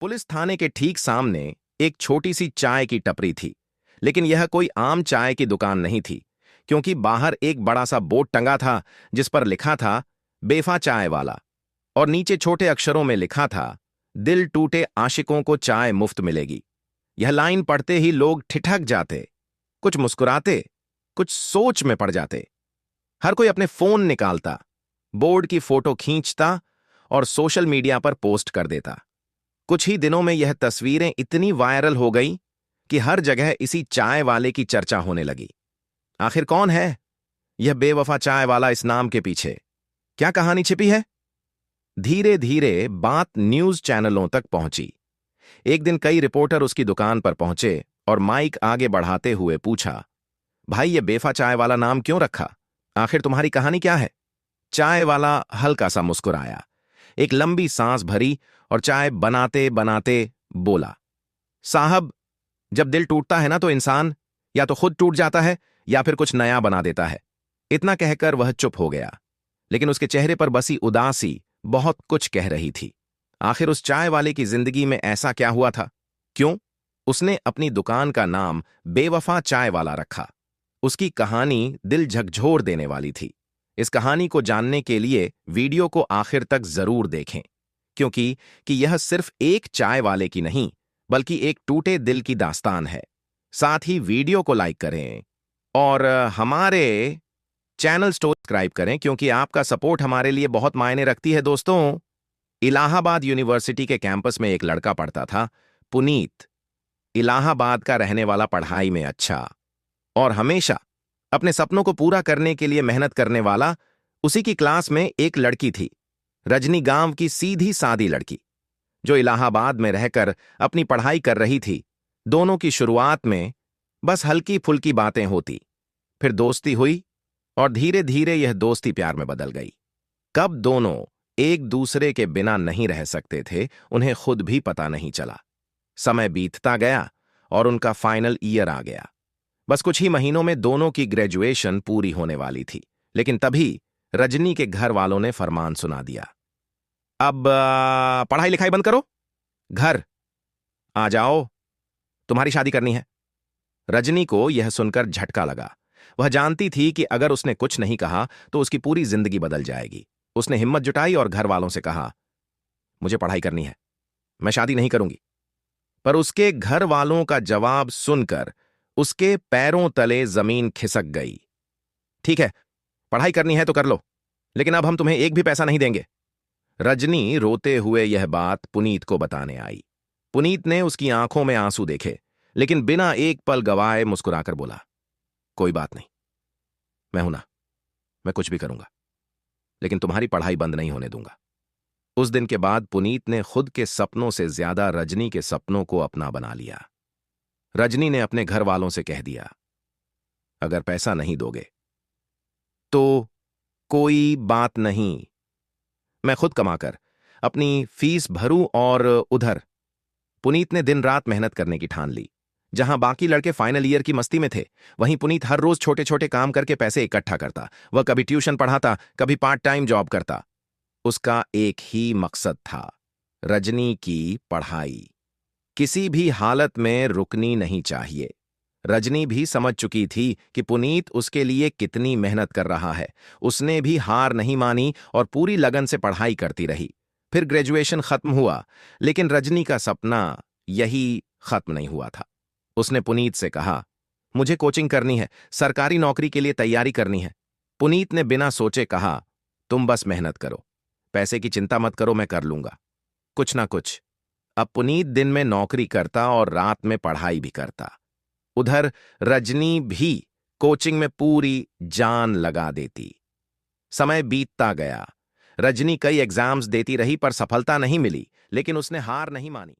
Police थाने के ठीक सामने एक छोटी सी चाय की टपरी थी। लेकिन यह कोई आम चाय की दुकान नहीं थी, क्योंकि बाहर एक बड़ा सा बोर्ड टंगा था जिस पर लिखा था बेफा चाय वाला, और नीचे छोटे अक्षरों में लिखा था दिल टूटे आशिकों को चाय मुफ्त मिलेगी। यह लाइन पढ़ते ही लोग ठिठक जाते, कुछ मुस्कुराते, कुछ सोच में पड़ जाते। हर कोई अपने फोन निकालता, बोर्ड की फोटो खींचता और सोशल मीडिया पर पोस्ट कर देता। कुछ ही दिनों में यह तस्वीरें इतनी वायरल हो गई कि हर जगह इसी चाय वाले की चर्चा होने लगी। आखिर कौन है यह बेवफा चाय वाला? इस नाम के पीछे क्या कहानी छिपी है? धीरे धीरे बात न्यूज चैनलों तक पहुंची। एक दिन कई रिपोर्टर उसकी दुकान पर पहुंचे और माइक आगे बढ़ाते हुए पूछा, भाई ये बेफा चाय वाला नाम क्यों रखा? आखिर तुम्हारी कहानी क्या है? चाय वाला हल्का सा मुस्कुराया, एक लंबी सांस भरी और चाय बनाते बनाते बोला, साहब, जब दिल टूटता है ना तो इंसान या तो खुद टूट जाता है या फिर कुछ नया बना देता है। इतना कहकर वह चुप हो गया, लेकिन उसके चेहरे पर बसी उदासी बहुत कुछ कह रही थी। आखिर उस चाय वाले की जिंदगी में ऐसा क्या हुआ था? क्यों उसने अपनी दुकान का नाम बेवफा चाय वाला रखा? उसकी कहानी दिल झकझोर देने वाली थी। इस कहानी को जानने के लिए वीडियो को आखिर तक जरूर देखें, क्योंकि यह सिर्फ एक चाय वाले की नहीं, बल्कि एक टूटे दिल की दास्तान है। साथ ही वीडियो को लाइक करें और हमारे चैनल सब्सक्राइब करें, क्योंकि आपका सपोर्ट हमारे लिए बहुत मायने रखती है। दोस्तों, इलाहाबाद यूनिवर्सिटी के कैंपस में एक लड़का पढ़ता था, पुनीत। इलाहाबाद का रहने वाला, पढ़ाई में अच्छा और हमेशा अपने सपनों को पूरा करने के लिए मेहनत करने वाला। उसी की क्लास में एक लड़की थी, रजनी, गांव की सीधी सादी लड़की, जो इलाहाबाद में रहकर अपनी पढ़ाई कर रही थी। दोनों की शुरुआत में बस हल्की फुल्की बातें होती, फिर दोस्ती हुई और धीरे धीरे यह दोस्ती प्यार में बदल गई। कब दोनों एक दूसरे के बिना नहीं रह सकते थे, उन्हें खुद भी पता नहीं चला। समय बीतता गया और उनका फाइनल ईयर आ गया। बस कुछ ही महीनों में दोनों की ग्रेजुएशन पूरी होने वाली थी। लेकिन तभी रजनी के घर वालों ने फरमान सुना दिया, अब पढ़ाई लिखाई बंद करो, घर आ जाओ, तुम्हारी शादी करनी है। रजनी को यह सुनकर झटका लगा। वह जानती थी कि अगर उसने कुछ नहीं कहा तो उसकी पूरी जिंदगी बदल जाएगी। उसने हिम्मत जुटाई और घर वालों से कहा, मुझे पढ़ाई करनी है, मैं शादी नहीं करूंगी। पर उसके घर वालों का जवाब सुनकर उसके पैरों तले जमीन खिसक गई। ठीक है, पढ़ाई करनी है तो कर लो, लेकिन अब हम तुम्हें एक भी पैसा नहीं देंगे। रजनी रोते हुए यह बात पुनीत को बताने आई। पुनीत ने उसकी आंखों में आंसू देखे, लेकिन बिना एक पल गवाए मुस्कुराकर बोला, कोई बात नहीं, मैं हूं ना, मैं कुछ भी करूंगा, लेकिन तुम्हारी पढ़ाई बंद नहीं होने दूंगा। उस दिन के बाद पुनीत ने खुद के सपनों से ज्यादा रजनी के सपनों को अपना बना लिया। रजनी ने अपने घर वालों से कह दिया, अगर पैसा नहीं दोगे तो कोई बात नहीं, मैं खुद कमाकर अपनी फीस भरूं। और उधर पुनीत ने दिन रात मेहनत करने की ठान ली। जहां बाकी लड़के फाइनल ईयर की मस्ती में थे, वहीं पुनीत हर रोज छोटे छोटे काम करके पैसे इकट्ठा करता। वह कभी ट्यूशन पढ़ाता, कभी पार्ट टाइम जॉब करता। उसका एक ही मकसद था, रजनी की पढ़ाई किसी भी हालत में रुकनी नहीं चाहिए। रजनी भी समझ चुकी थी कि पुनीत उसके लिए कितनी मेहनत कर रहा है। उसने भी हार नहीं मानी और पूरी लगन से पढ़ाई करती रही। फिर ग्रेजुएशन खत्म हुआ, लेकिन रजनी का सपना यही खत्म नहीं हुआ था। उसने पुनीत से कहा, मुझे कोचिंग करनी है, सरकारी नौकरी के लिए तैयारी करनी है। पुनीत ने बिना सोचे कहा, तुम बस मेहनत करो, पैसे की चिंता मत करो, मैं कर लूंगा कुछ ना कुछ। अब पुनीत दिन में नौकरी करता और रात में पढ़ाई भी करता। उधर रजनी भी कोचिंग में पूरी जान लगा देती। समय बीतता गया। रजनी कई एग्जाम्स देती रही, पर सफलता नहीं मिली, लेकिन उसने हार नहीं मानी।